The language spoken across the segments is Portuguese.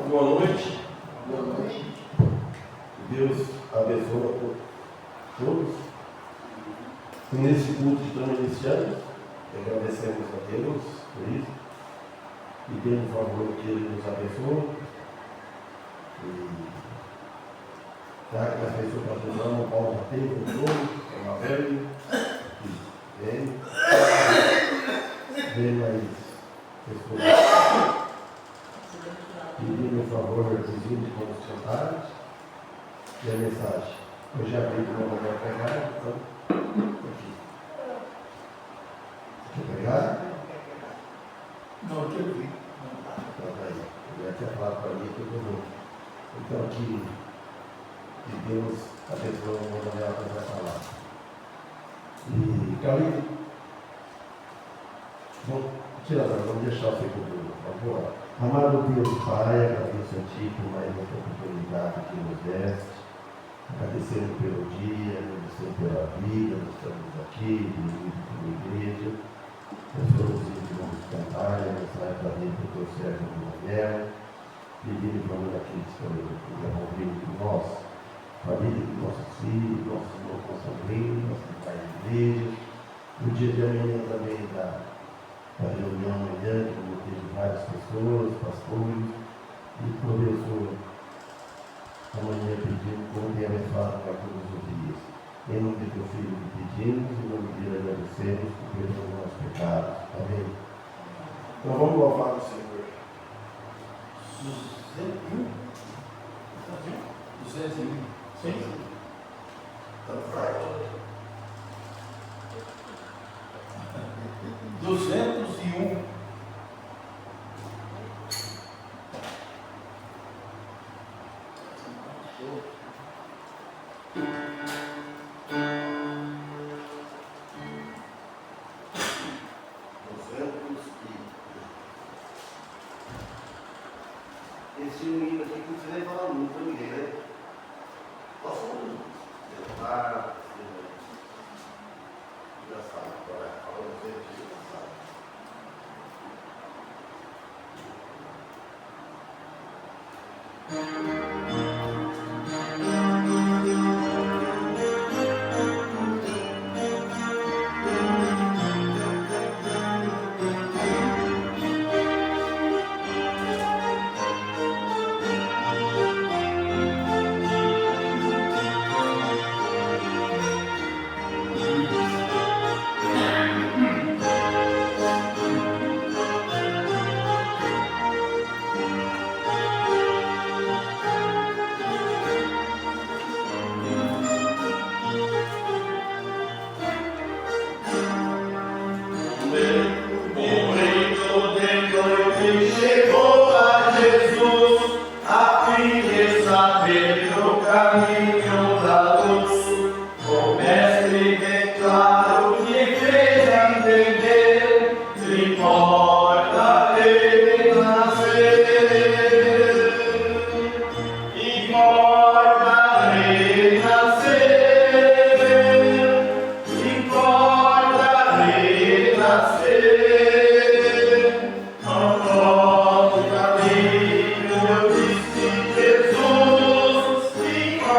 Boa noite. Boa noite. Deus abençoe a todos. E nesse culto que estamos iniciando, agradecemos a Deus por isso. E pedimos por favor que Ele nos abençoe. E já que as pessoas patrocinam, o Paulo já teve o controle, é uma velha, vem mais pessoas. Pedimos por favor vizinhos com os comentários e a mensagem. Eu já abri para o meu pegar, então, aqui. Quer pegar? Não, eu quero ver. Então, aí. Eu já tinha falado para mim que eu vou. Então, aqui, que Deus abençoe o mundo dela para essa palavra. E, Carlinhos, vamos deixar o segundo, por favor. Amado Deus Pai, agradeço a Ti por mais uma oportunidade que nos deste, agradecendo pelo dia, agradecendo pela vida, nós estamos aqui, reunidos como igreja, nós somos irmãos cantar, mensagem para dentro do Teu servo de Daniel, pedindo para nós aqui que estão envolvidos com nós, família dos nossos filhos, nossos irmãos consanguíneos, nossos pais de igreja, no dia de amanhã também da reunião amanhã, como teve várias pessoas, pastores, e professor, amanhã pedimos como tem abençoado para todos os dias. Em nome de Teu Filho que pedimos, em nome dele agradecemos por perdoar os nossos pecados. Amém. Então vamos louvar o Senhor. 201. Sim. Está forte. 201. Esse hino aqui que você nem fala muito para ninguém, né? Posso levar, já sabe, agora fala você que já sabe.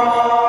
Oh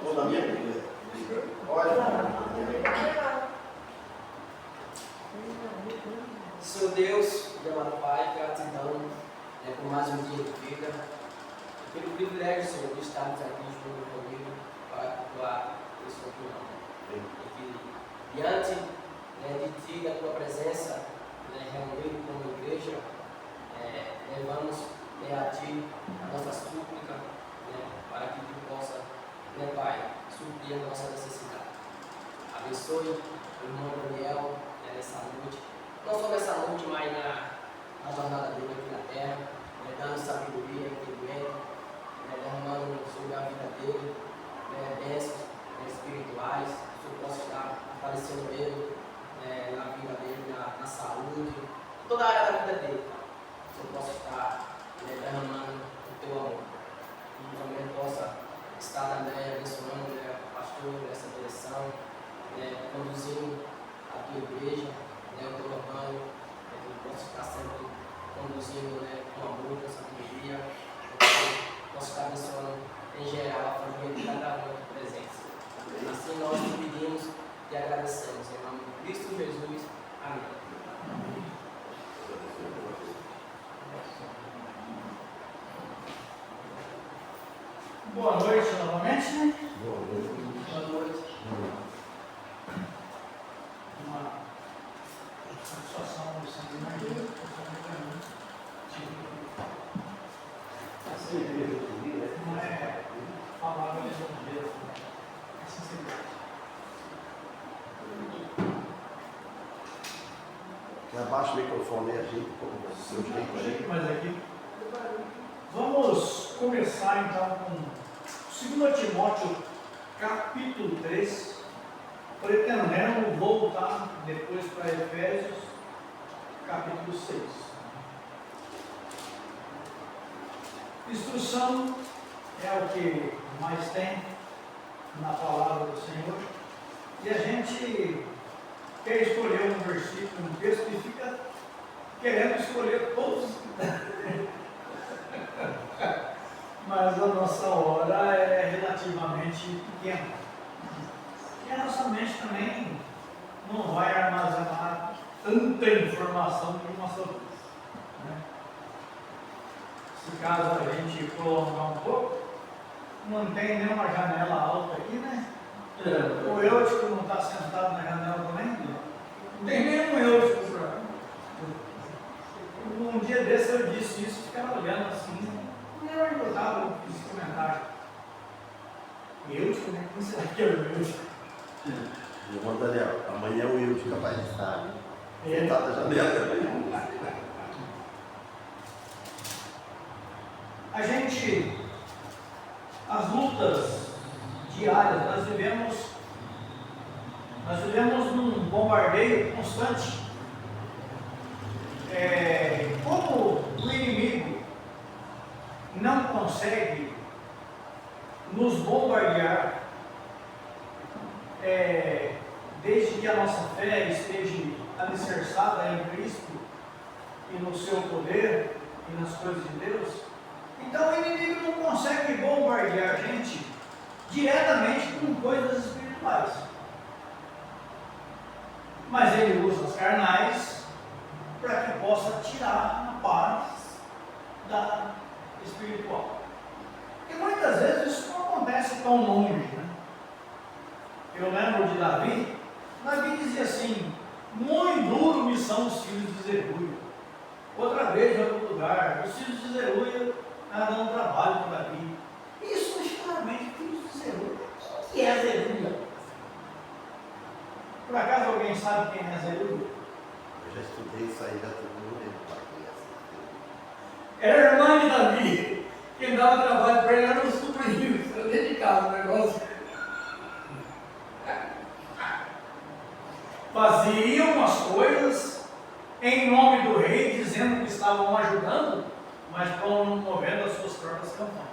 Ou na minha Bíblia. Olha. Senhor Deus, meu amado Pai, gratidão por mais um dia de vida, pelo privilégio, Senhor, de estarmos aqui junto comigo para cultuar o Senhor teu nome. E que diante de Ti, da Tua presença, reunido como igreja, levamos a Ti a nossa súplica, para que Tu possa, Pai, suprir a nossa necessidade. Abençoe o irmão Daniel nessa noite. Não só nessa noite, mas na jornada dele aqui na terra, dando sabedoria, entendimento, derramando sobre a vida dele, bênçãos espirituais, que o Senhor possa estar aparecendo nele, na vida dele, na saúde, toda a área da vida dele, que o Senhor possa estar derramando o teu amor. E também possa estar abençoando o pastor nessa direção, conduzindo a tua igreja, o teu rebanho, que ele possa estar sempre conduzindo com amor, com sabedoria, que possa estar abençoando em geral a família de cada um aqui presente. Assim nós te pedimos e agradecemos. Em nome de Cristo Jesus. Amém. Boa noite novamente. Boa noite. Boa noite. Uma satisfação sempre mais dura. Não é falar a mesma coisa, é sinceridade. Abaixa o microfone e agita como o seu jeito aí. Mais aqui. Vamos começar então com 2 Timóteo capítulo 3, pretendendo voltar depois para Efésios capítulo 6. Instrução é o que mais tem na palavra do Senhor, e a gente quer escolher um versículo, um texto, e fica querendo escolher todos. Mas a nossa hora é relativamente pequena. E a nossa mente também não vai armazenar tanta informação de uma só vez, né? Se caso a gente prolongar um pouco, não tem nenhuma janela alta aqui, né? O Eutico não está sentado na janela também? Não tem nenhum Eutico por aí. Um dia desse eu disse isso, ficava olhando assim, não era onde eu estava, eu fiz esse comentário. Eutico, né? Quem será que é o Eutico? Irmão Daniel, amanhã o Will fica capaz de estar, né? É. Tá na janela. A gente, as lutas diárias, nós vivemos num bombardeio constante. Como o inimigo não consegue nos bombardear, desde que a nossa fé esteja alicerçada em Cristo e no seu poder e nas coisas de Deus, então o inimigo não consegue bombardear a gente diretamente com coisas espirituais. Mas ele usa as carnais para que possa tirar a paz da espiritual. E muitas vezes isso não acontece tão longe, né? Eu lembro de Davi dizia assim: muito duro me são os filhos de Zeruia. Outra vez, em outro lugar, os filhos de Zeruia dão trabalho para Davi. Isso, claramente, filhos de Zeruia. O que é Zeruia? Por acaso alguém sabe quem é Zeruia? Eu já estudei isso aí, já todo mundo lembra. Era a irmã de Davi. Quem dava trabalho para ele era os sobrinhos. Era dentro de casa o negócio. Faziam as coisas em nome do rei, dizendo que estavam ajudando, mas promovendo as suas próprias campanhas.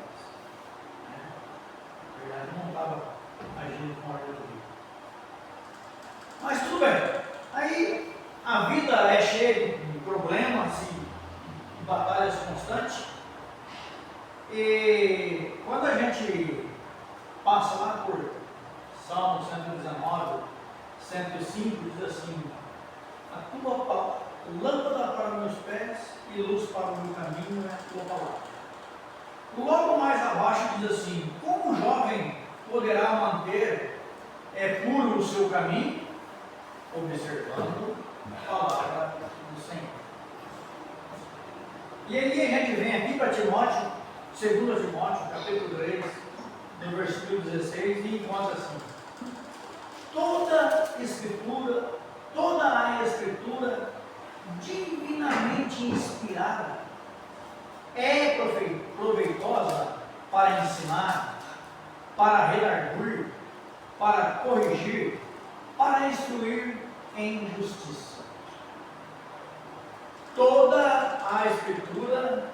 Na verdade, não estava agindo com a ordem do rei. Mas tudo bem. Aí a vida é cheia de problemas e batalhas constantes. E quando a gente passa lá por Salmo 119, 105 diz assim: a tua lâmpada para os meus pés e luz para o meu caminho é a tua palavra. Logo mais abaixo diz assim: como o jovem poderá manter puro o seu caminho? Observando a palavra do Senhor. E aí a gente vem aqui para Timóteo, 2 Timóteo, capítulo 3, no versículo 16, e encontra assim: toda a Escritura divinamente inspirada é proveitosa para ensinar, para redarguir, para corrigir, para instruir em justiça. Toda a Escritura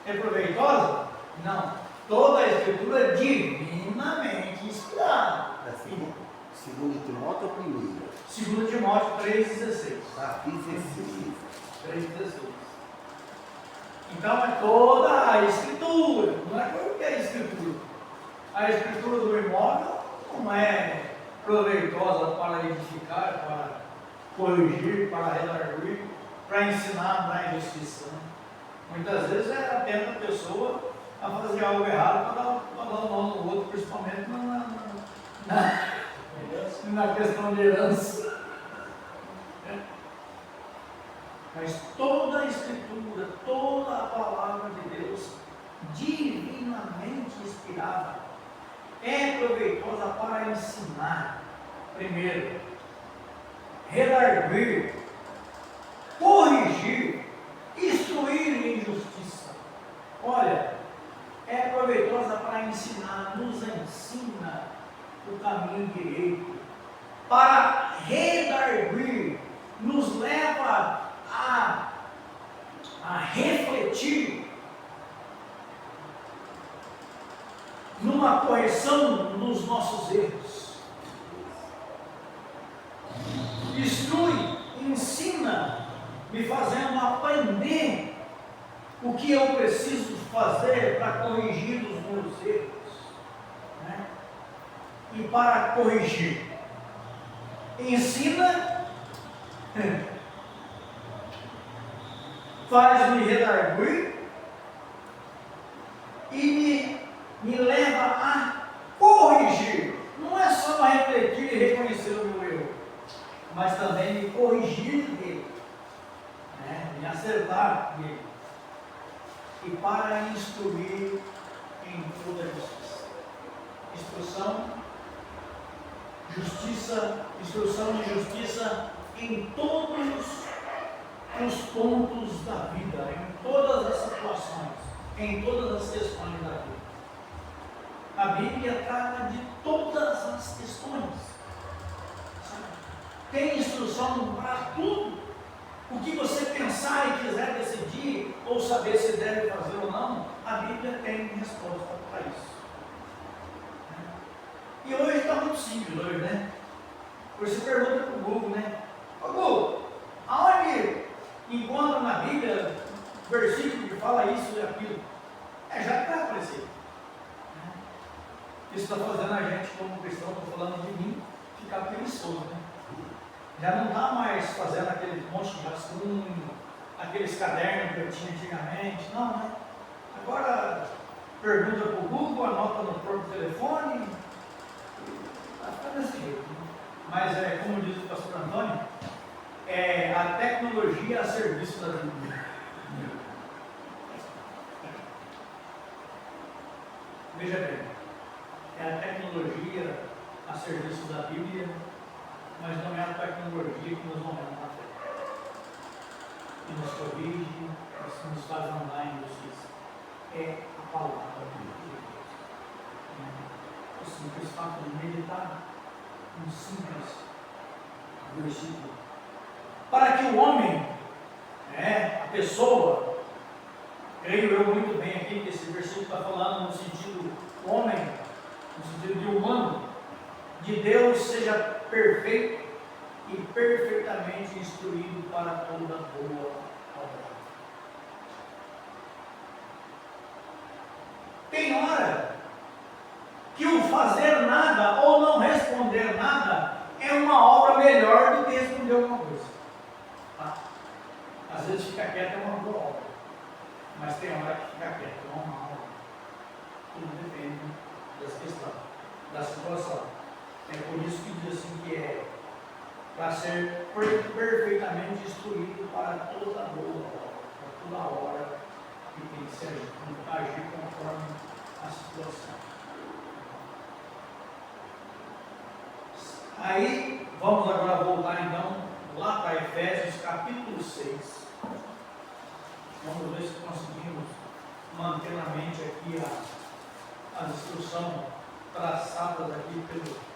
é proveitosa? Não. Toda a Escritura é divinamente inspirada. Segundo Timóteo ou primeiro? 2 Timóteo 3,16. Tá, 16. 3,16. Então é toda a Escritura. Não é o que é a Escritura. A Escritura do imóvel não é proveitosa para edificar, para corrigir, para redarguir, para ensinar na injustiça. Né? Muitas vezes é apenas a pessoa a fazer algo errado para dar um nó no outro, principalmente na questão de herança. Mas toda a Escritura, toda a palavra de Deus, divinamente inspirada, é proveitosa para ensinar, primeiro, redarguir, corrigir, instruir em justiça. Olha, é proveitosa para ensinar, nos ensina o caminho direito, para redarguir, nos leva a refletir numa correção dos nossos erros. Instrui, ensina, me fazendo aprender o que eu preciso fazer para corrigir os meus erros, né? E para corrigir, ensina, faz-me redarguir e me leva a corrigir. Não é só refletir e reconhecer o meu erro, mas também me corrigir dele, né? Me acertar dele. E para instruir em toda a justiça. Instrução de justiça em todos os pontos da vida, em todas as situações, em todas as questões da vida. A Bíblia trata de todas as questões. Sabe? Tem instrução para tudo. O que você pensar e quiser decidir, ou saber se deve fazer ou não, a Bíblia tem resposta para isso. E hoje está muito simples, né? Você pergunta para o Google, né? Ô Google, aonde encontra na Bíblia versículo que fala isso e aquilo? Já está aparecendo. Isso está fazendo a gente, como cristão, estou falando de mim, ficar preguiçoso, né? Já não está mais fazendo aquele monte de rascunho, aqueles cadernos que eu tinha antigamente, não, né? Agora pergunta para o Google, anota no próprio telefone, vai ficar desse jeito. Né? Mas como diz o pastor Antônio, é a tecnologia a serviço da Bíblia. Veja bem, é a tecnologia a serviço da Bíblia, mas não é a tecnologia que nos aumenta na fé, que nos corrige, que nos faz andar em justiça. É a palavra de Deus. O simples fato de meditar um simples versículo. Para que o homem, a pessoa, creio eu muito bem aqui que esse versículo está falando no sentido homem, no sentido de humano, de Deus seja perfeito e perfeitamente instruído para toda boa obra. Tem hora que o fazer nada ou não responder nada é uma obra melhor do que responder alguma coisa. Tá? Às vezes ficar quieto é uma boa obra, mas tem hora que ficar quieto é uma má obra. Tudo depende das questões, da situação. É por isso que diz assim que é para ser perfeitamente instruído para toda boa obra, para toda hora que tem que ser agir conforme a situação. Aí, vamos agora voltar então lá para Efésios capítulo 6. Vamos ver se conseguimos manter na mente aqui as instruções traçadas aqui pelo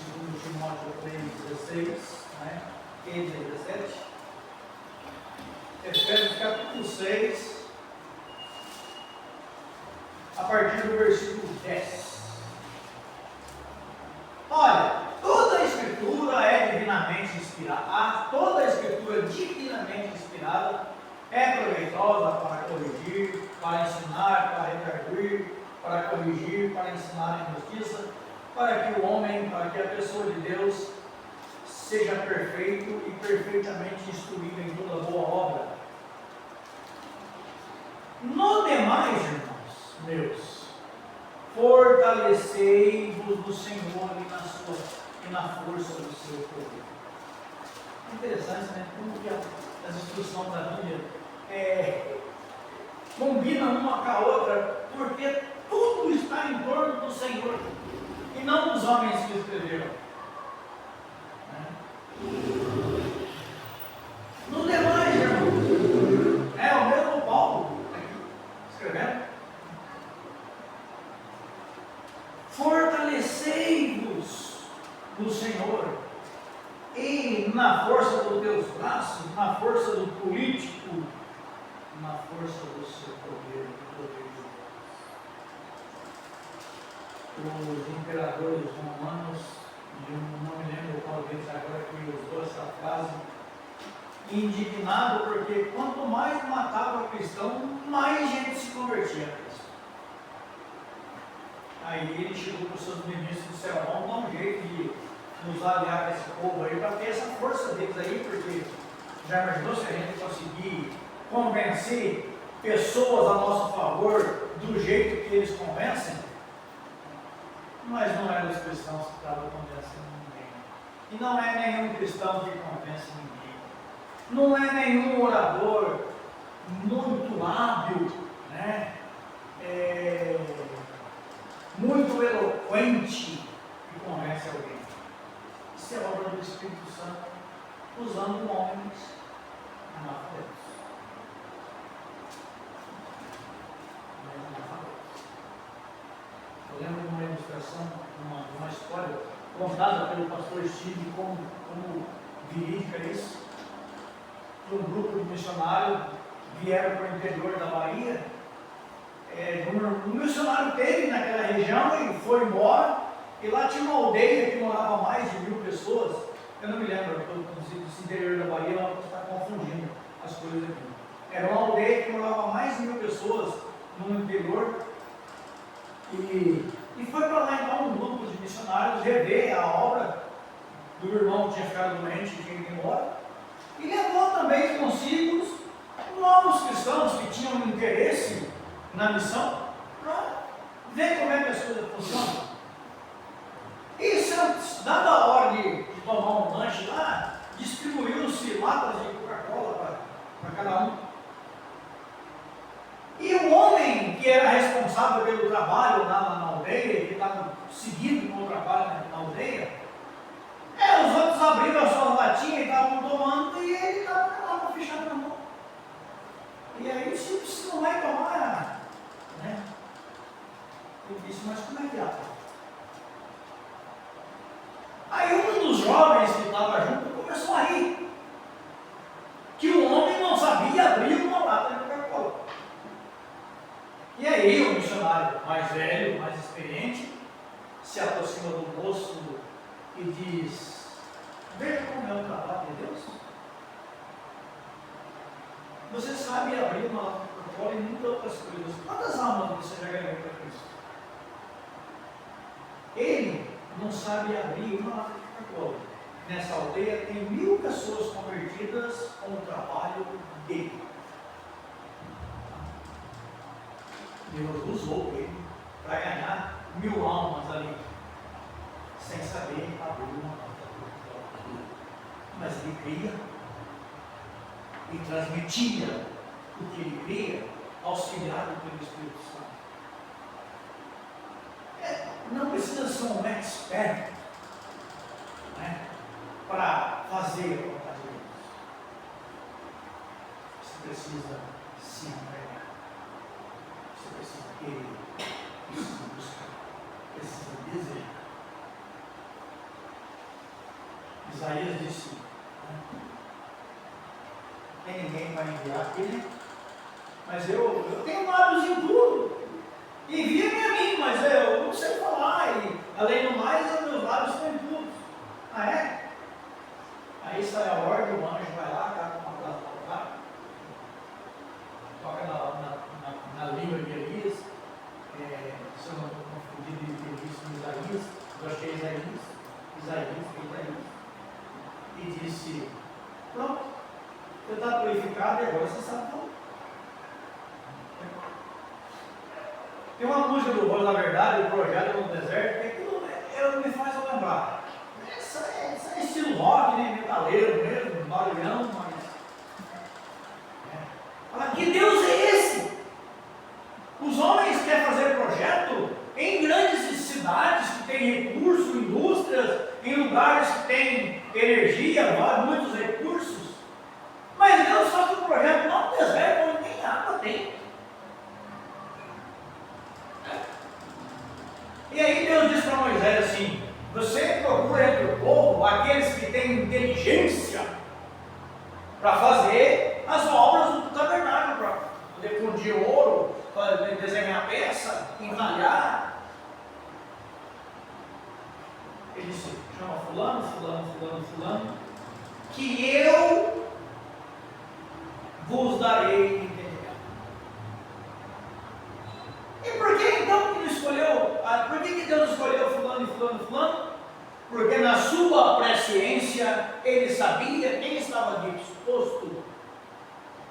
2 Timóteo 3,16, né? E 17. Efésios capítulo 6, a partir do versículo 10. Olha, toda a Escritura é divinamente inspirada. Toda a Escritura divinamente inspirada é proveitosa para corrigir, para ensinar, para redarguir, para corrigir, para ensinar em justiça, para que o homem, para que a pessoa de Deus seja perfeito e perfeitamente instruído em toda boa obra. No demais, irmãos meus, fortalecei-vos do Senhor e na força do seu poder. É interessante, né? Como que as instruções da Bíblia combinam uma com a outra, porque tudo está em torno do Senhor e não dos homens que escreveram. No demais, irmãos, é o mesmo Paulo aqui escrevendo. Fortalecei-vos do Senhor e na força dos teus braços, na força do político, na força do seu poder, do poder de Deus. Os imperadores romanos, não me lembro qual deles agora que usou essa frase, indignado porque quanto mais matava cristão, mais gente se convertia a Cristo. Aí ele chegou para os seus ministros e disse: vamos dar um jeito de nos aliar com esse povo aí para ter essa força deles aí, porque já imaginou se a gente conseguir convencer pessoas a nosso favor do jeito que eles convencem? Mas não eram os cristãos que estavam convencendo ninguém. E não é nenhum cristão que convence ninguém. Não é nenhum orador muito hábil, né? Muito eloquente que convence alguém. Isso é obra do Espírito Santo, usando homens analfabetos. Eu lembro de uma ilustração, uma história contada pelo pastor Steve como verídica isso, que um grupo de missionários vieram para o interior da Bahia. Um missionário teve naquela região e foi embora, e lá tinha uma aldeia que morava mais de 1000 pessoas. Eu não me lembro, do interior da Bahia, ela está confundindo as coisas aqui. Era uma aldeia que morava mais de 1000 pessoas no interior, e foi para lá então um grupo de missionários rever a obra do irmão que tinha ficado doente e tinha ido embora, e levou também consigo novos cristãos que tinham interesse na missão, para ver como é que as coisas funcionam. E dada a hora de tomar um lanche lá, distribuiu-se latas de Coca-Cola para cada um. E o homem que era responsável pelo trabalho lá na aldeia, que estava seguindo com o trabalho na aldeia, os outros abriram as suas latinhas e estavam tomando, e ele estava com a fechada na mão. E aí, se não vai tomar, né? Eu disse: mas como é que é? Aí um dos jovens que estava junto começou a rir, que o homem não sabia abrir uma lata de Coca-Cola. E aí o missionário mais velho, mais experiente, se aproxima do moço e diz: veja como é o trabalho de Deus. Você sabe abrir uma lata de Coca-Cola? escola e muitas outras coisas. Quantas almas você já ganhou para Cristo? Ele não sabe abrir uma lata de Coca-Cola. Nessa aldeia tem 1000 pessoas convertidas com o trabalho dele. Deus usou ele para ganhar 1000 almas ali, sem saber abrir uma lata de Coca-Cola. Mas ele cria e transmitia o que ele cria, auxiliado pelo Espírito Santo. Não precisa ser um expert, né, para fazer a vontade de Deus. Você precisa se entregar. Você precisa querer, precisa buscar, precisa desejar. Isaías disse, tem ninguém para enviar aqui, mas eu tenho lábios em tudo. Envia-me a mim, mas eu não sei falar, e além do mais, os meus lábios estão em tudo. Ah, é? Aí sai a ordem, o anjo vai lá, cata uma plata para toca na língua de Elias, se eu não estou confundido, ele tem visto em Isaías, eu acho que é Isaías, e disse, pronto, você está purificado e agora você sabe falar. Tem uma música do Voz da Verdade, o Projeto no Deserto, que aquilo me faz lembrar. Isso é estilo rock, né? Metaleiro mesmo, barulhão, mas. Fala, que Deus é esse? Os homens querem fazer projeto em grandes cidades que têm recursos, indústrias, em lugares que têm energia, muitos recursos. Mas Deus faz um projeto lá no deserto, onde nem água tem. E aí Deus diz para Moisés assim, você procura entre o povo aqueles que têm inteligência para fazer as obras do tabernáculo, para poder fundir ouro, para desenhar peça, enralhar. Ele disse, chama fulano, que eu vos darei entendimento. E por que então que ele escolheu, por que Deus escolheu fulano? Porque na sua presciência ele sabia quem estava disposto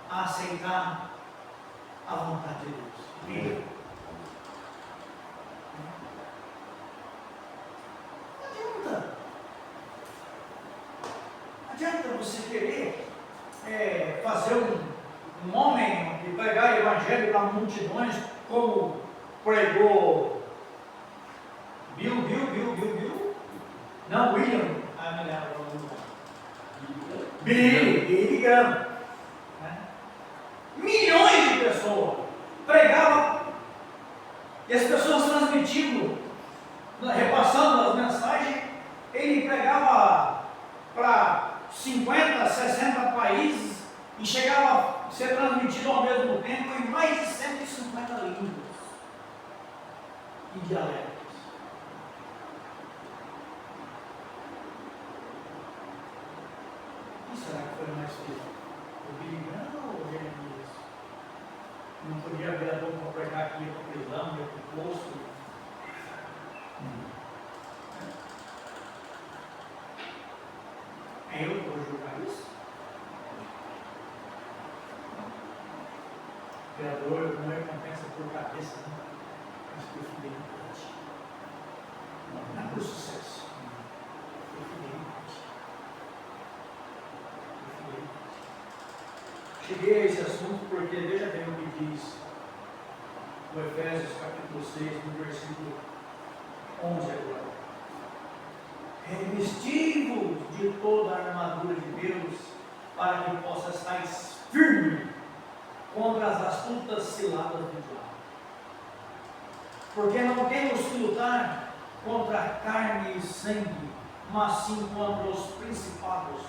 a aceitar a vontade de Deus. Ele. Não adianta você querer fazer um homem e pregar o evangelho para multidões, como pregou Bill? Não, William, me lembro. Billy Graham. Milhões de pessoas pregavam e as pessoas transmitindo, repassando as mensagens. Ele pregava para 50, 60 países e chegava a ser transmitido ao mesmo tempo em mais de 150 línguas e dialetos. O que será que foi mais feito? O Billy Graham ou o Jeremias? Não podia abrir a boca para pregar aqui, ia para a prisão, ia para o poço. É eu que vou julgar isso? O Criador não recompensa por cabeça, mas por fidelidade. Não é por sucesso, por fidelidade. Cheguei a esse assunto porque veja bem o que diz o Efésios capítulo 6, no versículo 11 agora. Revesti-vos de toda a armadura de Deus, para que possa estar firme contra as astutas ciladas do diabo. Porque não temos que lutar contra carne e sangue, mas sim contra os principados,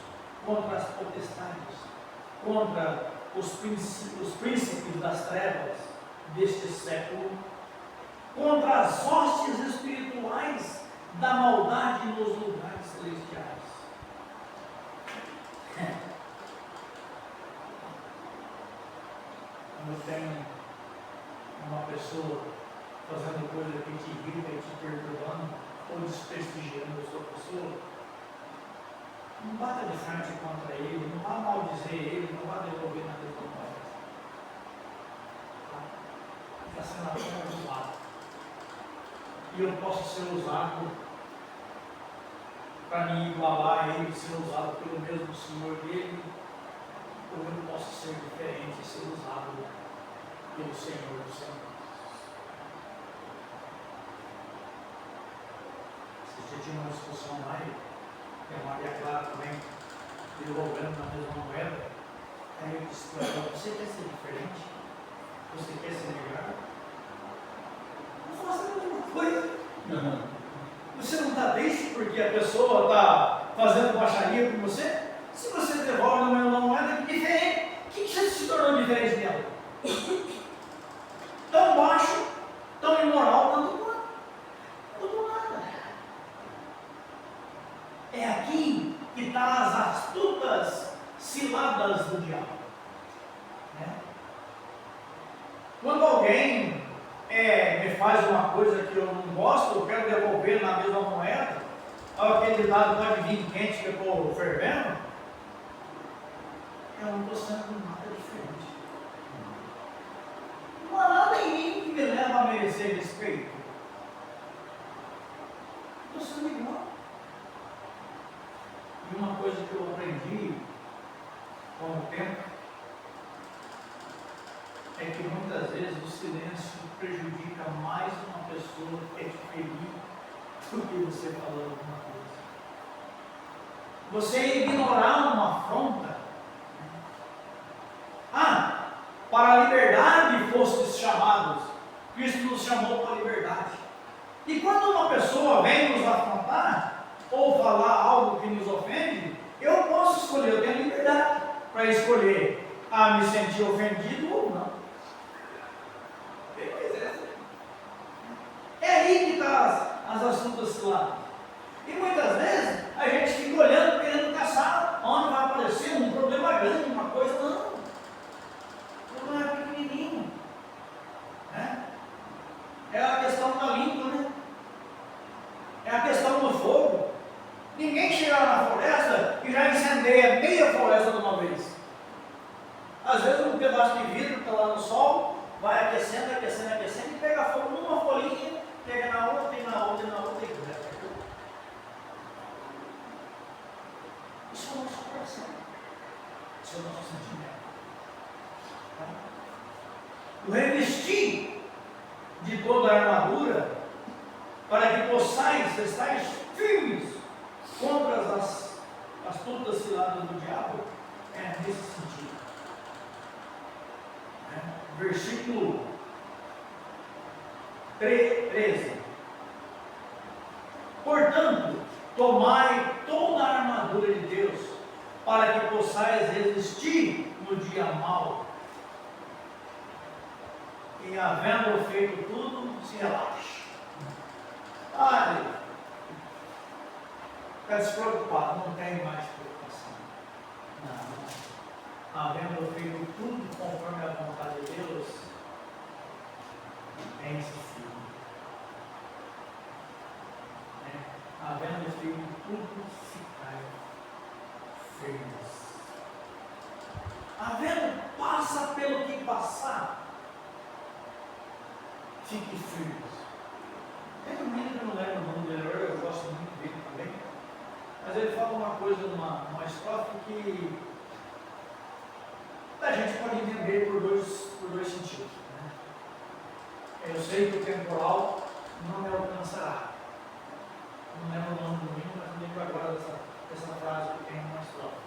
contra as potestades, contra os príncipes das trevas deste século, contra as hostes espirituais da maldade nos lugares celestiais. quando tem uma pessoa fazendo coisa que te irrita e te perturbando, ou desprestigiando a sua pessoa, não bata de frente contra ele, não vá maldizer ele, não vá devolver na mesma moeda. Está sendo apenas usado. E eu posso ser usado para me igualar a ele, ser usado pelo mesmo Senhor dele, ou eu posso ser diferente e ser usado pelo Senhor do Senhor. Você tinha uma discussão lá e a Maria Clara também devolvendo na mesma moeda. Aí eu disse para ela: você quer ser diferente? Você quer ser melhor? Não faça a mesma coisa. Você não está triste porque a pessoa está fazendo baixaria com você? Se você devolve na mesma moeda, que diferente? O que você se tornou diferente dela? Tão baixo, tão imoral, não mudou nada. É aqui que estão as astutas ciladas do diabo. Né? Quando alguém me faz uma coisa que eu não gosto, eu quero devolver na mesma moeda, aquele lado pode vir quente que eu estou fervendo, eu não estou sendo nada diferente. Não há nada em mim que me leva a merecer respeito. Estou sendo igual. E uma coisa que eu aprendi com o tempo é que muitas vezes o silêncio prejudica mais uma pessoa que é te ferir do que você falando alguma coisa. Você ignorar uma afronta. Para a liberdade fostes chamados. Cristo nos chamou para a liberdade. E quando uma pessoa vem nos afrontar ou falar algo que nos ofende, eu posso escolher, eu tenho liberdade para escolher me sentir ofendido ou não. É aí que está as astutas ciladas. E muitas vezes a gente fica olhando, querendo caçar onde vai aparecer um problema grande, uma coisa, não. O problema é pequenininho. Né? É a questão da língua, né? É a questão do fogo. Ninguém chega lá na floresta e já incendeia meia floresta de uma vez. Às vezes um pedaço de vidro está lá no sol, vai aquecendo, aquecendo, aquecendo, e pega fogo numa folhinha, pega na outra, e na outra, e na outra, e isso é o nosso coração. Isso é o nosso sentimento. Tá? O revestir de toda a armadura, para que possais estar firmes contra as astutas ciladas do diabo, é nesse sentido. Versículo 13. Portanto, tomai toda a armadura de Deus, para que possais resistir no dia mau. E havendo feito tudo, se relaxe. Fica despreocupado, não tem mais preocupação. Não. Havendo feito tudo conforme a vontade de Deus, pense firme. Havendo feito tudo, ficai firmes. Havendo passa pelo que passar, fique firmes. Tem um menino que eu não lembro o nome dele, eu gosto muito dele também, mas ele fala uma coisa numa estrofe que a gente pode entender por dois sentidos. Né? Eu sei que o temporal não me alcançará. Não lembro o nome do menino, mas não lembro agora dessa frase que tem numa estrofe.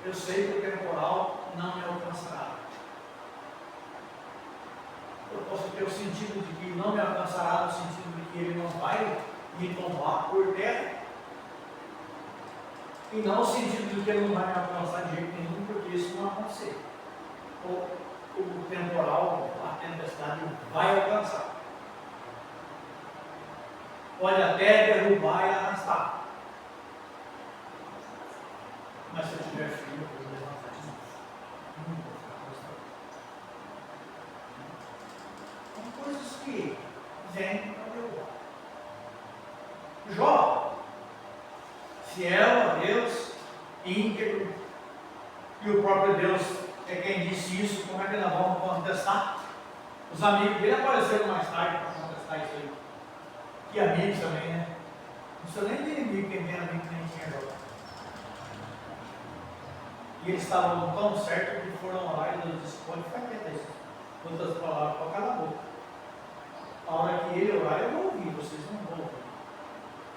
Eu sei que o temporal não me alcançará. Eu posso ter o sentido de que não me alcançará, no sentido de que ele não vai me tombar por terra, e não no sentido de que ele não vai me alcançar de jeito nenhum, porque isso não vai acontecer. O temporal, a tempestade vai alcançar. Pode até derrubar e arrastar. Mas se eu tiver filho, eu vou levantar de novo. que vêm para derrubar. Jó, fiel a Deus, íntegro, e o próprio Deus é quem disse isso, como é que nós vamos contestar? Os amigos dele apareceram mais tarde para contestar isso aí. E amigos também, né? Não precisa nem de inimigo, quem tem amigo que nem tinha Jó. E eles estavam tão certos que foram lá e Deus disse: pode ficar quieto aí. Outras palavras para cada boca. A hora que ele orar, eu vou ouvir, vocês não vão ouvir.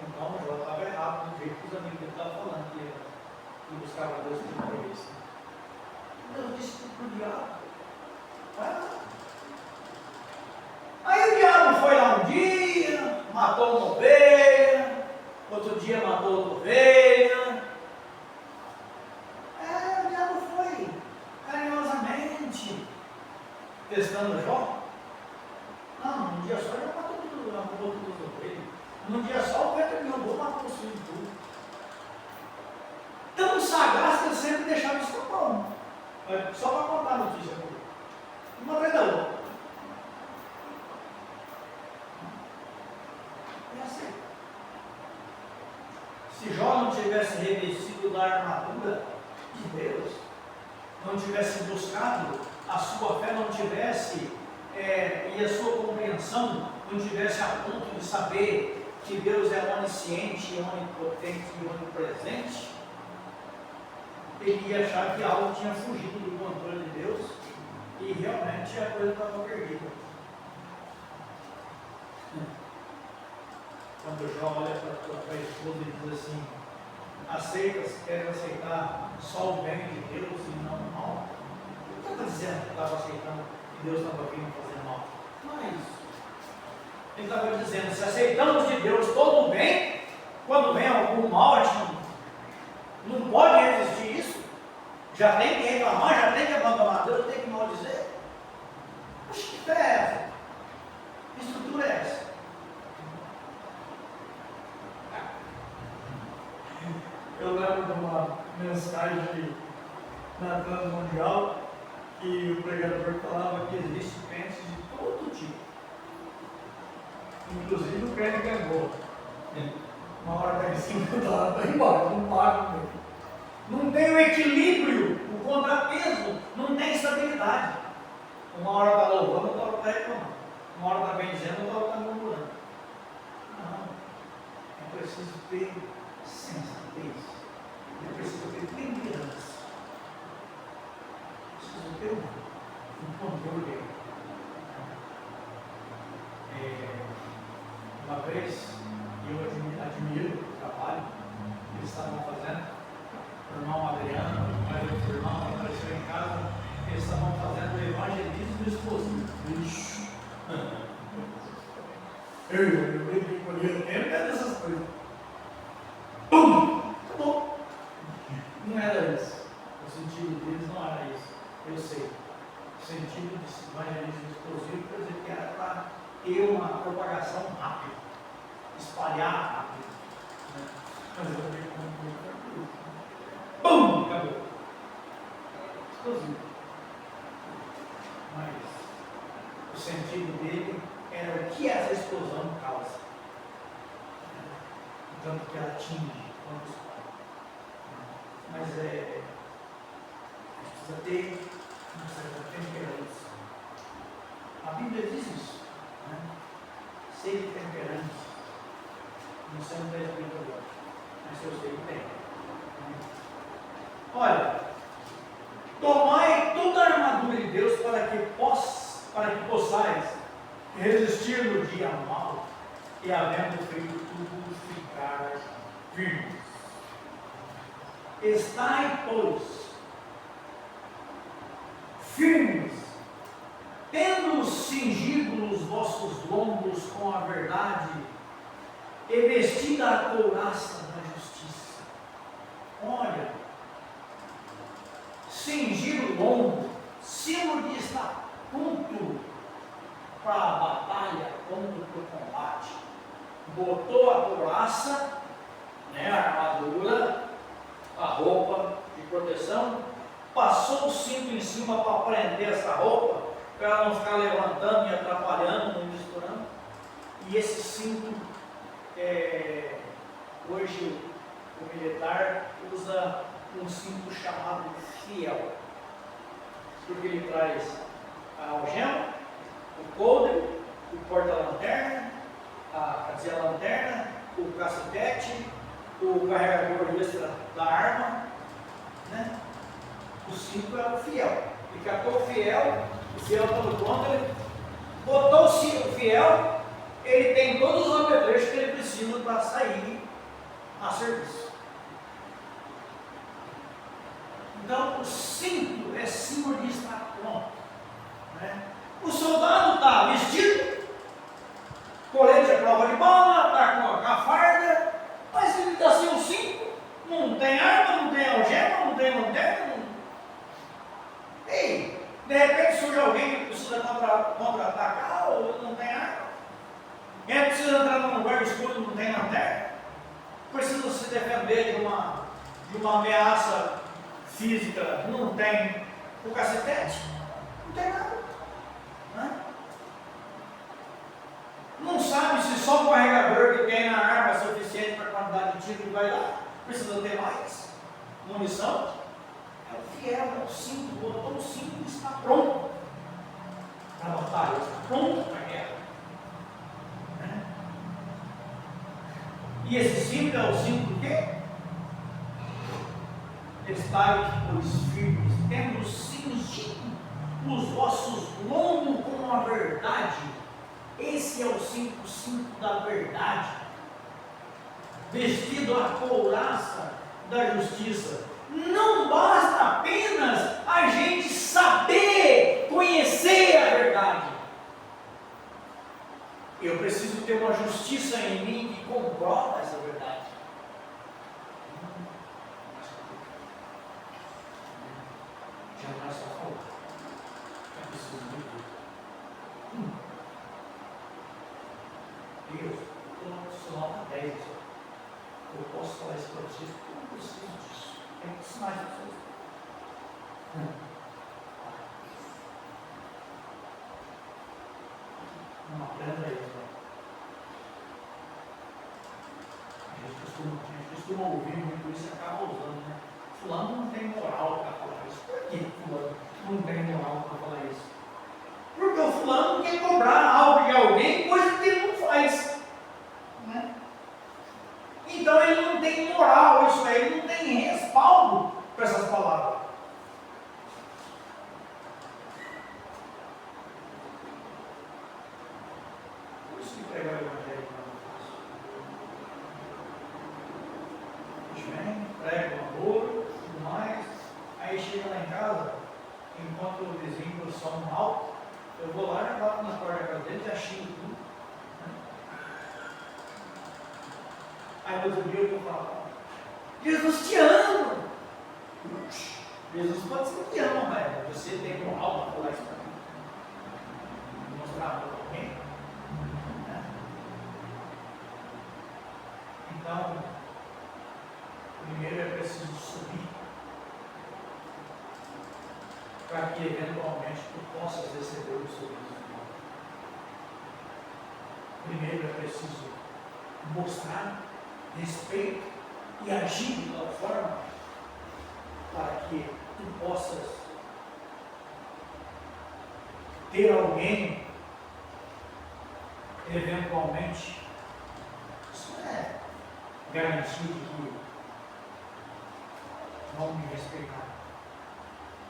Então Jó estava errado do jeito que os amigos dele estavam falando que buscava Deus por uma vez. Deus disse para o diabo: vai lá. Aí o diabo foi lá um dia, matou uma ovelha, outro dia matou outra ovelha. O diabo foi carinhosamente testando Jó. Não, num dia só ele matou tudo, matou todas as ovelhas. Num dia só o Pedro derrubou, matou os filhos tudo. Tão sagaz que ele sempre deixava escapar. Só para contar a notícia. Uma vez da outra. É assim. Se Jó não tivesse revestido da armadura de Deus, não tivesse buscado, a sua fé não tivesse, e a sua compreensão não tivesse a ponto de saber que Deus é onisciente, onipotente e onipresente, ele ia achar que algo tinha fugido do controle de Deus e realmente a coisa estava perdida. Quando Jó olha para a esposa e diz assim: queres aceitar só o bem de Deus e não o mal? Não estava dizendo que estava aceitando que Deus estava vindo fazer mal. Não é isso. Ele estava dizendo: se aceitamos de Deus todo o bem, quando vem algum mal, a gente não pode resistir isso. Já tem que reclamar, já tem que abandonar Deus, tem que maldizer. Acho que fé é essa? Que estrutura é essa? Eu lembro de uma mensagem na Transmundial que o pregador falava que existe crentes de todo tipo. Inclusive o crente ganhou. Uma hora está em cima da hora está embora, não paga mesmo. Não tem o equilíbrio, o contrapeso, não tem estabilidade. Uma hora está louvando, outra hora está reclamando. Uma hora está bendizendo, outra hora está murmurando. Não. É preciso ter sensatez. É preciso ter temperança. É preciso ter um controle. Uma vez, eu admiro o trabalho que eles estavam fazendo. O irmão Adriano, o irmão apareceu em casa, eles estavam fazendo o evangelismo explosivo. Ixi! Eu brinquei com ele, eu quero dessas coisas. Pum! Acabou. Não era isso. O sentido deles não era isso. Eu sei. O sentido de evangelismo explosivo quer dizer que era para ter uma propagação rápida, espalhar rápido. Mas eu também como bum! Acabou. Explosivo. Mas o sentido dele era o que essa explosão causa. Tanto que ela atinge quanto espalha. Mas precisa ter uma certa temperança. A Bíblia diz isso. Né? Sede temperantes. Não sei onde está escrito agora, mas eu sei que tem. Olha, tomai toda a armadura de Deus para que possais resistir no dia mau e, havendo feito tudo, ficar firmes. Estai, pois, firmes, tendo cingido os vossos lombos com a verdade e vestida a couraça da justiça. Olha, cingir o lombo, símbolo de estar pronto para a batalha, pronto para o combate. Botou a couraça, né, a armadura, a roupa de proteção, passou o cinto em cima para prender essa roupa, para ela não ficar levantando e atrapalhando, não misturar E esse cinto, hoje o militar usa um cinto chamado fiel, porque ele traz a algema, o coldre, o porta-lanterna, a lanterna, o cacetete, o carregador extra da arma, né? O cinto é o fiel. Ele catou o fiel está no ponto, ele botou o fiel, ele tem todos os apetrechos que ele precisa para sair a serviço. Então, o cinto é símbolo de estar pronto, né? O soldado está vestido, colete à prova de bala, está com a farda, mas ele está sem o cinto, não tem arma, não tem algema, não tem lanterna. Ei, de repente surge alguém que precisa contra-atacar ou não tem arma. Ele precisa entrar num lugar escuro, não tem lanterna. Precisa se defender de uma ameaça física, não tem o cacetete, não tem nada. Né? Não sabe se só o carregador que tem na arma é suficiente para a quantidade de tiro que vai dar. Precisa ter mais munição. É o fiel, é o cinto, botou o cinto e está pronto para a batalha, está pronto para a guerra. Né? E esse cinto é o cinto do quê? Estai, pois, firmes, tendo cingido os vossos lombos com a verdade. Esse é o cinto da verdade. Vestido a couraça da justiça. Não basta apenas a gente saber, conhecer a verdade. Eu preciso ter uma justiça em mim que comprova essa verdade. Já não é só falar. É preciso viver. Deus, eu sou nota 10. Eu posso falar isso para vocês porque eu não preciso disso. Tem que ensinar as pessoas. Não aprenda isso. A gente costuma ouvir muito isso e acaba usando, né? Fulano não tem moral para falar isso. Por que fulano não tem moral para falar isso? Porque o fulano quer cobrar algo de alguém, coisa que ele não faz. Né? Então ele não tem moral, isso aí, ele não tem respaldo para essas palavras. Por isso que pregar o evangelho não é fácil. A gente vem, prega o amor, tudo mais, aí chega lá em casa, enquanto o vizinho com o som alto, eu vou lá e bato na porta da casa dele, já xingo tudo. Aí no outro dia eu vou falar, Jesus te ama. Jesus pode ser que te ama, mas você tem moral para falar isso para mim. Mostrar para alguém. Né? Então, primeiro é preciso subir para que eventualmente tu possas receber o sorriso. Primeiro é preciso mostrar respeito e agir de tal forma para que tu possas ter alguém eventualmente. Isso não é garantia de que vão me respeitar.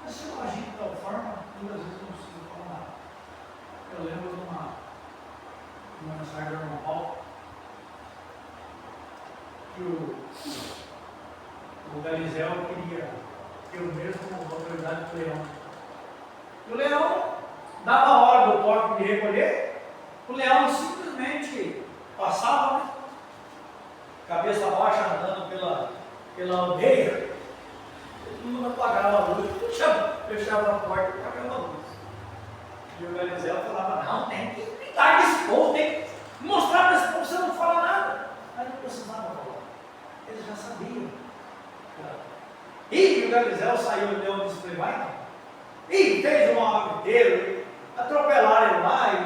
Mas se eu agir de tal forma, muitas vezes eu não preciso falar nada. Eu lembro de uma mensagem do irmão Paulo, que o Galizel queria ter o mesmo autoridade que o leão. E o leão dava a hora do toque de recolher, o leão simplesmente passava, né? Cabeça baixa, andando pela aldeia, todo mundo apagava a luz, fechava a porta e apagava a luz. E o Galizel falava, não, tem que gritar desse povo, tem que mostrar para esse povo que você não fala nada. Mas não precisava falar. Eles já sabiam. E o Galizel saiu e deu um display, vai não. E fez um aventeiro, atropelaram ele lá, e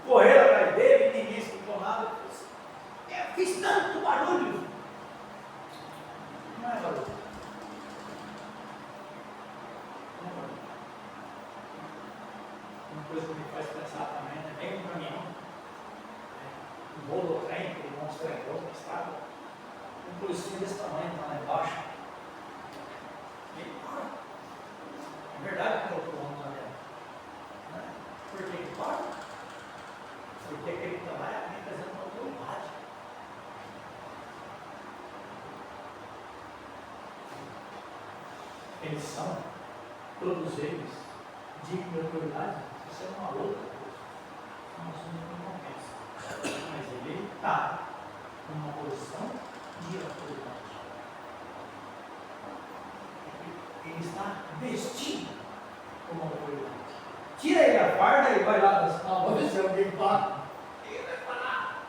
correram atrás dele, e ninguém escutou nada. o voo do trem, que o monstro entrou na estrada, um policinha desse tamanho está lá embaixo. E ele para. É verdade que eu estou falando lá dentro. Por que ele para? Porque aquele que está lá é representa uma autoridade. Eles são, todos eles, dignos de autoridade. Isso é uma outra coisa. Não assunto que não compensa. Mas ele está numa posição de autoridade. Ele está vestido como autoridade. Tira ele a farda e vai lá das vamos ver se alguém para. Ele vai parar.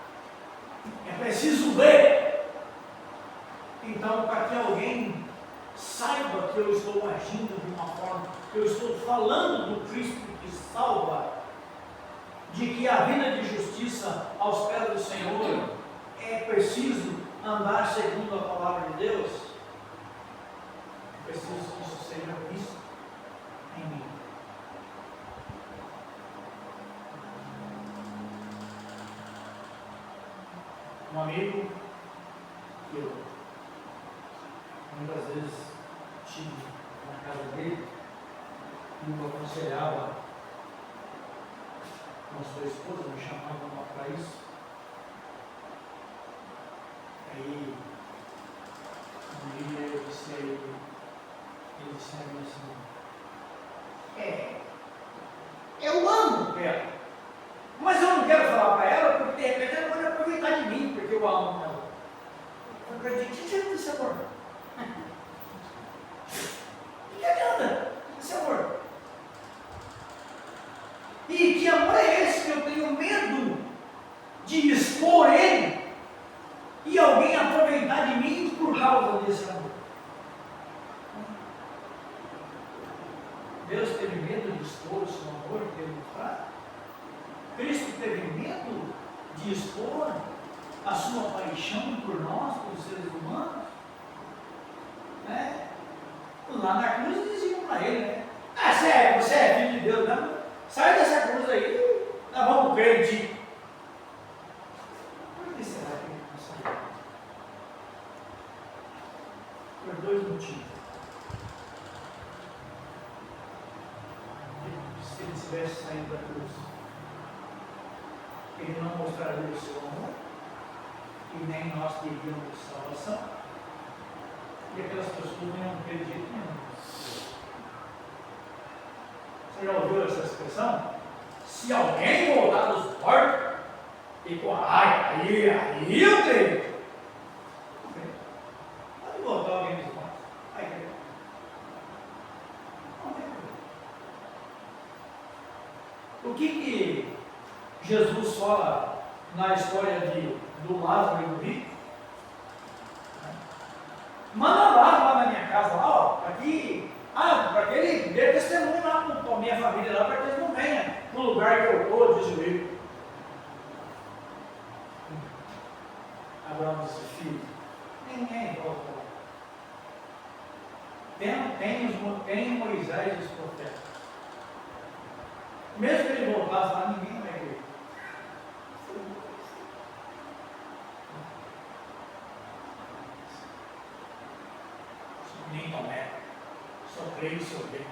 É preciso ler. Então, para que alguém saiba que eu estou agindo de uma forma, que eu estou falando do Cristo que salva, de que a vida de justiça aos pés do Senhor é preciso andar segundo a palavra de Deus, é preciso que isso seja visto em mim. Um amigo que eu muitas vezes estive na casa dele e o aconselhava com sua esposa, me chamava para isso. Aí, um dia eu disse a ele, disse a mim assim, eu amo ela, mas eu não quero falar para ela porque de repente ela pode aproveitar de mim, porque eu amo ela. Eu acredito, que jeito desse amor? Que adianta esse amor? E que amor é esse que eu tenho medo de expor ele e alguém aproveitar de mim por causa desse amor? Deus teve medo de expor o seu amor que ele nos traz? Cristo teve medo de expor a sua paixão por nós, pelos seres humanos? Lá na cruz diziam para ele, né? Você é filho de Deus, não? Sai dessa cruz aí, nós vamos crer em ti. Por que será que ele não saiu? Por dois motivos. Se ele tivesse saído da cruz, ele não mostraria o seu amor, e nem nós teríamos salvação. E aquelas pessoas não iam ter jeito nenhum. Você já ouviu essa expressão? Se alguém voltar dos mortos, e com aí eu creio. Pode voltar alguém dos mortos. Aí creio. Não tem problema. O que Jesus fala na história do Lázaro e do rico? Manda lá na minha casa, lá, aqui, para que ele dê testemunho lá com a minha família, lá, para que eles não venham no lugar que eu estou, diz o rico. Abraão disse, filho, ninguém volta lá. Tem Moisés e os profetas. Mesmo que ele voltasse lá, ninguém vai ver. Nem Tomé, só creio e só veio.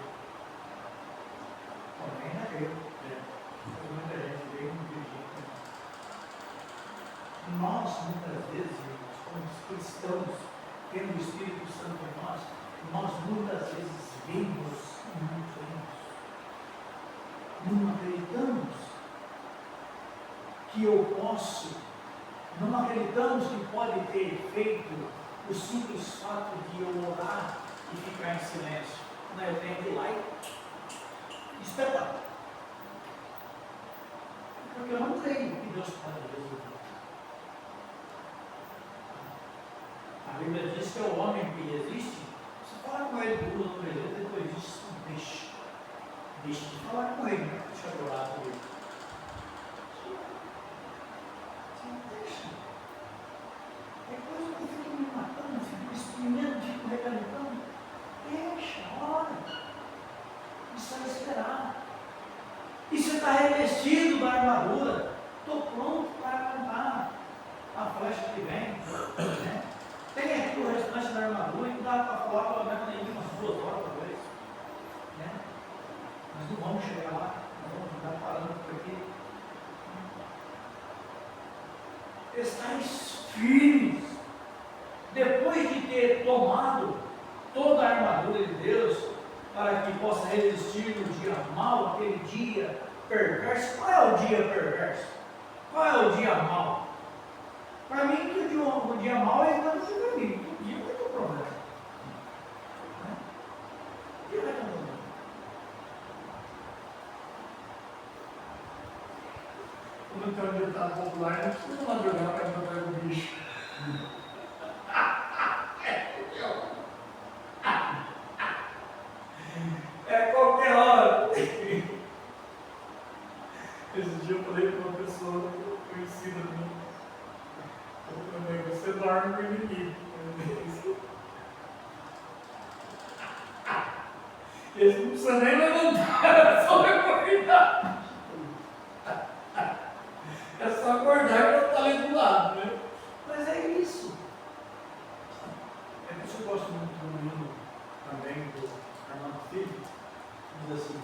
Tomé ainda veio. Muita gente veio e não viu jeito. Nós, muitas vezes, irmãos, como cristãos, tendo o Espírito Santo em nós muitas vezes vemos e não vemos. Não acreditamos que eu posso, não acreditamos que pode ter efeito o simples fato de eu orar e ficar em silêncio. Não, eu tenho que ir lá e espetar. Porque eu não creio que Deus pode resolver. A Bíblia diz que é o homem que existe. Você fala com ele por um presente, depois disso, deixa de falar com ele, né? Deixa eu orar por ele. Deixa. Depois eu fico me matando, fico exprimindo, fico recalentando. Deixa, ora. Isso é esperar. E você está revestido da armadura. Estou pronto para cantar. a flecha que vem, né? Tem aqui o restante da armadura que dá para falar pelo menos em umas 2 horas talvez, né? Mas não vamos chegar lá, nós vamos ficar parando por aqui. Estais firmes, depois de ter tomado toda a armadura de Deus, para que possa resistir no dia mau, aquele dia perverso. Qual é o dia perverso? Qual é o dia mau? Para mim, o dia mau é quando você vai vir. O dia vai ter problema. Né? O dia vai ter problema. Como tem um ditado popular, não precisa madrugar para encontrar o bicho. É qualquer hora. Esse dia eu falei com uma pessoa conhecida minha. Eu falei, você dorme com o inimigo. Eles não precisam nem levantar, é só acordar. É só acordar e eu estar ali do lado, né? Mas é isso. É por isso que eu gosto muito do livro também do Armando Filho. Diz assim,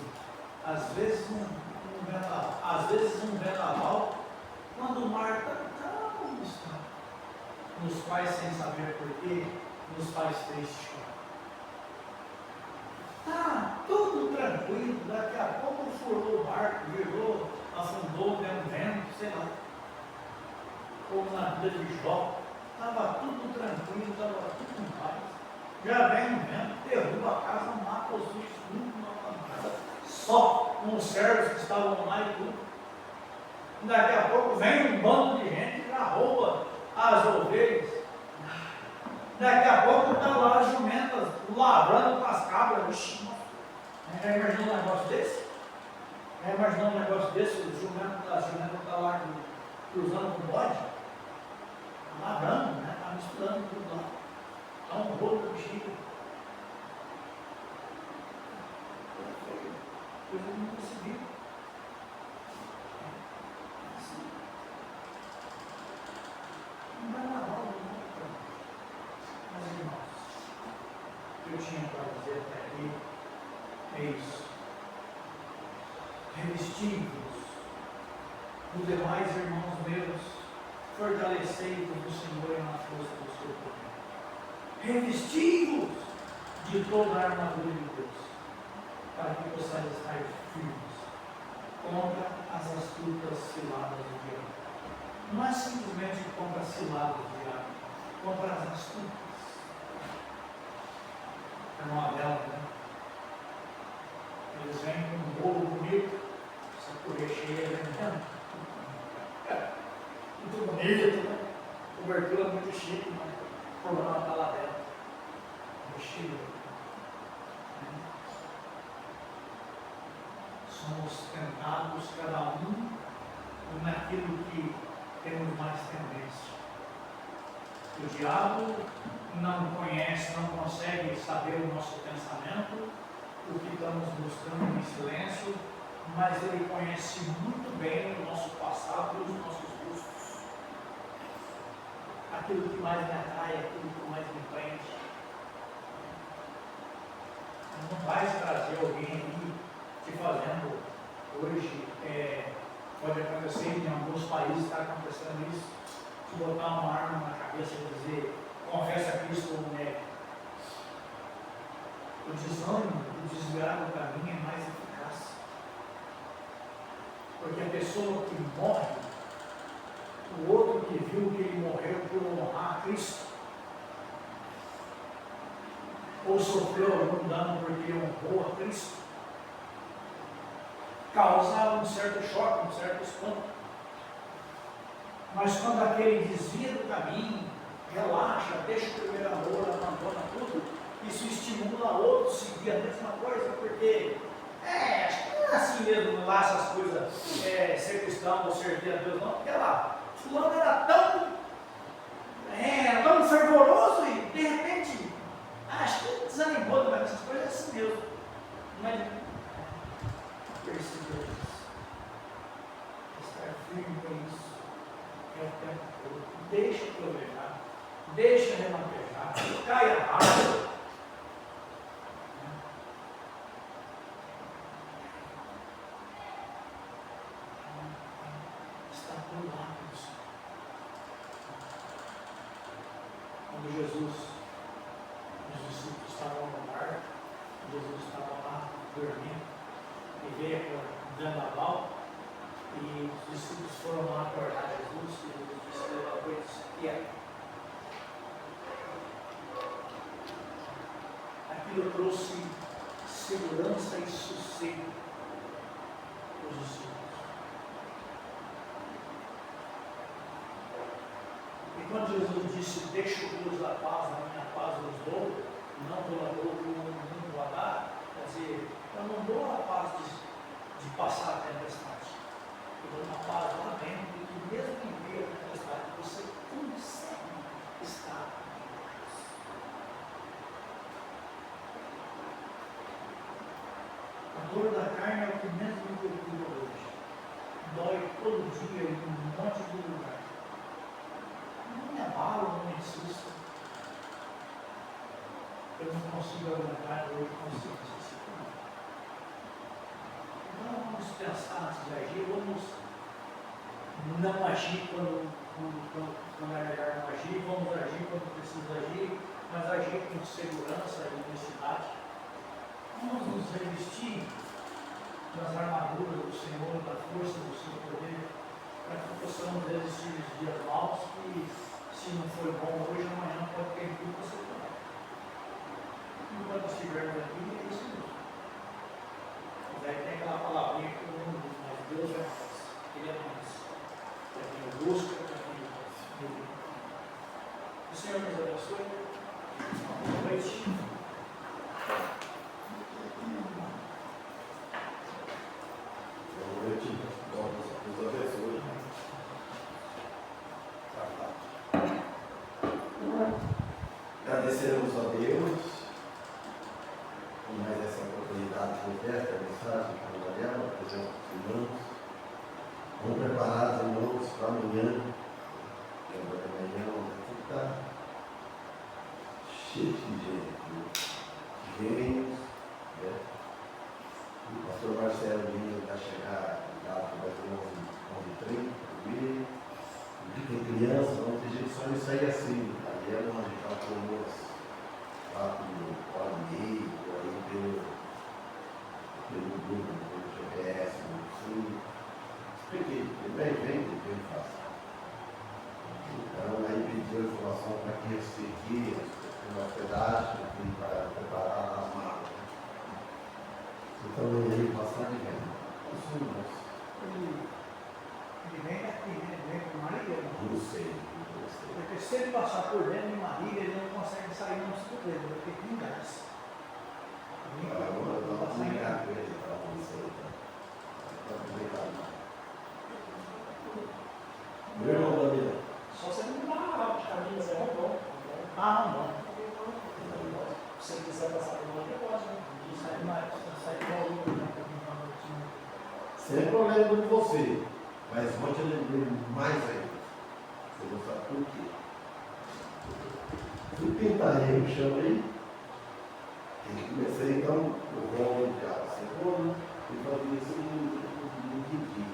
às vezes um vendaval, quando o mar está calmo, nos faz sem saber porquê, nos faz triste chorar. Tá tudo tranquilo, daqui a pouco furou o barco, virou, afundou, deu um vento, sei lá. Como na vida de Jó, estava tudo tranquilo, estava tudo em paz. Já vem um vento, derruba a casa, mata os bichos, tudo na casa, só com os servos que estavam lá e tudo. Daqui a pouco vem um bando de gente que já rouba as ovelhas. Daqui a pouco está lá as jumentas lavrando com as cabras. Ixi, já imaginou um negócio desse? Já imaginou um negócio desse? A jumenta está lá cruzando com o bode? Lavrando, né? Está misturando tudo lá. Está um rolo de bexiga. Coisa que não conseguiu. Assim. Não vai na roda, não. Mas, irmãos, o que eu tinha para dizer até aqui é isso. Revestivos dos demais irmãos meus, fortalecei-vos no Senhor e na força do seu poder. Revestivos de toda a armadura de Deus, para que possais estar firmes contra as astutas ciladas do diabo. Não é simplesmente contra as ciladas do diabo, contra as astutas. Irmão Abel, né? Eles vêm com um bolo bonito, essa purê cheia, né? Muito bonito, né? Cobertura muito chique, mas o problema está lá dentro. Recheio. Né? Somos tentados, cada um, naquilo que temos mais tendência. O diabo não conhece, não consegue saber o nosso pensamento, o que estamos buscando em silêncio, mas ele conhece muito bem o nosso passado e os nossos gostos. Aquilo que mais me atrai, aquilo que mais me prende. Não vai trazer alguém aqui te fazendo hoje, pode acontecer em alguns países, está acontecendo isso, te botar uma arma na cabeça e dizer, confessa a Cristo como é. O desânimo, o desviar do caminho é mais eficaz. Porque a pessoa que morre, o outro que viu que ele morreu por honrar a Cristo, ou sofreu algum dano porque honrou a Cristo, causa um certo choque, um certo espanto. Mas quando aquele desvia do caminho, relaxa, deixa o primeiro amor, abandona tudo, isso estimula outro a seguir a mesma coisa, porque acho que não é assim mesmo lá essas coisas, ser cristão ou servir a Deus, não, porque lá, fulano era tão fervoroso e de repente, acho que desanimou, mas essas coisas é assim mesmo. Mas perseverança, estar firme com isso, é o tempo todo. Deixa planejar, deixa remapejar, caia rápido. Está por lá, pessoal. Quando Jesus, os discípulos estavam no barco, Jesus estava lá dormindo, e veio a vendaval, e os discípulos foram lá acordar Jesus, e Jesus disse, levantou e disse, quieto. Aquilo trouxe segurança e sossego para os discípulos. E quando Jesus disse, deixo-vos a paz, a minha paz vos dou, não pela dor que o mundo vai dar, quer dizer, eu não dou a paz de passar a tempestade. Eu dou uma paz lá dentro, que mesmo em meio à tempestade, você consegue estar em paz. A dor da carne é o que menos me preocupa hoje. Dói todo dia em um monte de lugar. Não me abala, não me assusta. Eu não consigo aguentar hoje, consigo assistir. Então vamos pensar antes de agir, vamos não agir quando é melhor não agir, vamos agir quando precisa agir, mas agir com segurança e honestidade. Vamos nos revestir das armaduras do Senhor, da força do seu poder, para que possamos resistir os dias maus, que se não foi bom hoje, amanhã pode ter tudo para ser bom. Enquanto estivermos aqui, é isso mesmo. Mas aí tem aquela palavrinha que todo mundo diz, mas Deus é mais, Ele é mais. Para quem busca, para quem vive. O Senhor nos abençoe. Boa noite. Boa noite. Deus abençoe. Agradecemos a Deus por mais essa oportunidade de ver esta mensagem com a Mariana, a presença dos irmãos. Vamos preparar, irmãos, para amanhã. Amanhã aqui está cheio de gente, gênios, né? O pastor Marcelo Lima vai chegar lá por 11h30, comigo. Tem criança, vamos ter gente só isso aí assim. Aí é uma gente lá com umas 4h30, por aí pelo Google, pelo GPS, assim. Expliquei, bem fácil. Então aí pediu informação para quem seguir, na hospedagem, para preparar as malas. Então aí bastante bem. Ele vem daqui, né? Ele vem com Marília. Não sei. Porque se ele passar por dentro de Marília, ele não consegue sair no bicicleta, porque tem gás. Vamos comunicar com ele para você. Meu irmão Danilo. Só você não dá de caminho, você é bom. Ah, não. Se você quiser passar por uma, pode, né? Sai igual eu, né? Sempre eu lembro de você, mas vou te lembrar mais ainda. Você não sabe por quê. Fui pintar aí o chão aí, e comecei então o rolo de água cebola, e fazia assim, no dia.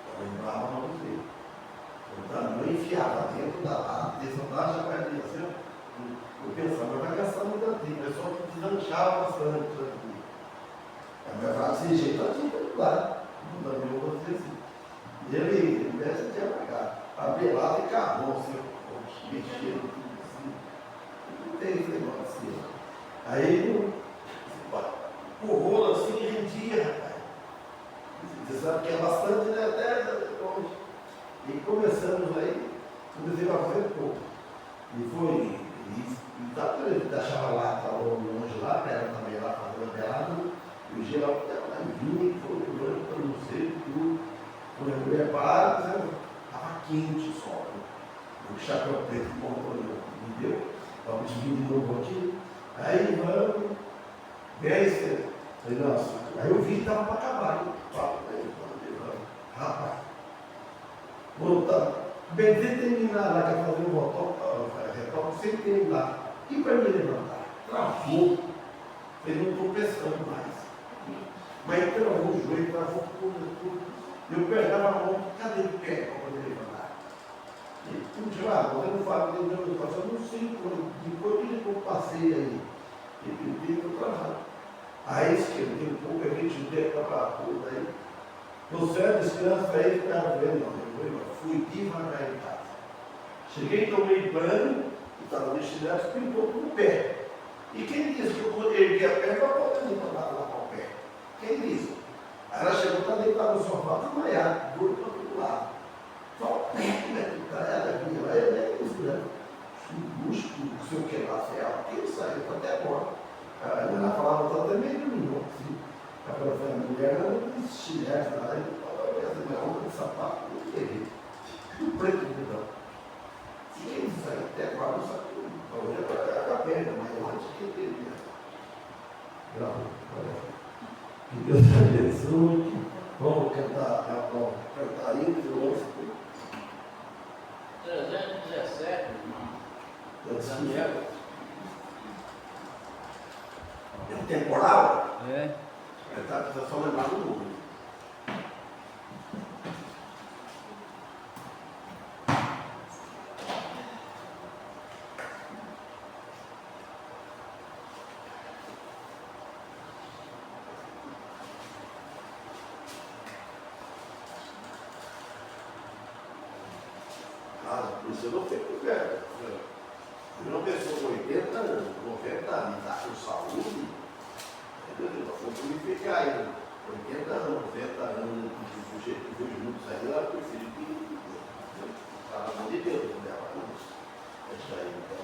Eu lembrava não você. Eu enfiava dentro da lata, já vai ali assim, eu pensava, mas vai gastar muito tempo, é só que deslanchava bastante isso aqui. Aí vai falar desse jeito, assim, claro. Não dá meu você assim. E ele mexe de apagar. Abrir lá e acabou, assim, mexendo tudo assim. Não tem esse negócio assim. Aí o rolo assim rendia, rapaz. Você sabe que é bastante, né? Até longe. E começamos aí, comecei a fazer pouco. E foi, e tá por ele, deixava lá, estava longe lá, perto também lá, fazendo pelado, e o geral lá vinha, foi olhando para não sei tudo. Quando eu preparo, estava quente o sol. O chapéu preto me deu, vamos dividir de novo aqui. Aí vamos, 10, falei, nossa, aí eu vi que estava para acabar. Rapaz, quando Bem, sem terminar lá, quer fazer um retoque sem terminar. E para me levantar? Travou. Eu não estou pensando mais. Mas travou o joelho, travou tudo. Eu pegava a mão, cadê o pé para poder levantar? Um dia, eu não falo de Deus, eu não sei quando, depois que eu passei aí, eu tive travado. Aí esquentei um pouco, a gente deu para tudo aí. No céu, descanso aí, ficava vendo, não, eu fui devagar em casa. Cheguei, tomei banho, estava no chinelo, pintou com o pé. E quem disse que eu poderia erguer a perna para poder levantar lá com o pé? Quem disse? Aí ela chegou para deitar no sofá, desmaiada, dor para todo lado. Só o pé, né? Ela vinha lá, ela é isso, né? O músculo, se eu quebrasse ela, que ele saiu até agora. Ela falava, está até meio domingo, assim. Ela foi a mulher, ela não existia, lá, e falava, essa minha onda de sapato, não teve. O preto de não. Se ele saiu até agora, não sabe tudo. Hoje é a perna, mas antes que ele que Deus te abençoe. Vamos cantar hino de novo. 317, irmão. Daniel. É um temporal? É. Precisa só lembrar do número. Isso eu não tenho velho. Uma pessoa com 80 anos, 90 anos, está com saúde, eu vou purificar ainda. 80 anos, 90 anos, do jeito que vejo muitos aí, eu prefiro que está na mão de Deus, não leva isso. Deixa aí, então.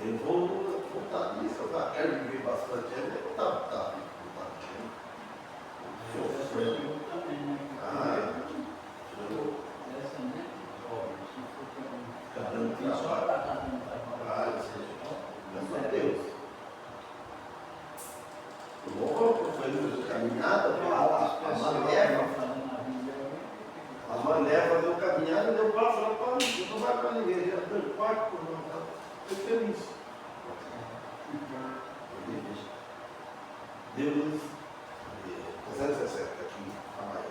Eu vou contar disso, eu quero viver bastante, eu vou contar disso. Caramba, que trabalho. Graças a Deus. Vou fazer caminhada, a mané fazer caminhada, deu para falar para mim, não vai para ninguém, já deu quarto, eu estou feliz. Deus, 317 aqui, a maior.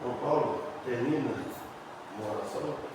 Então, Paulo termina uma oração.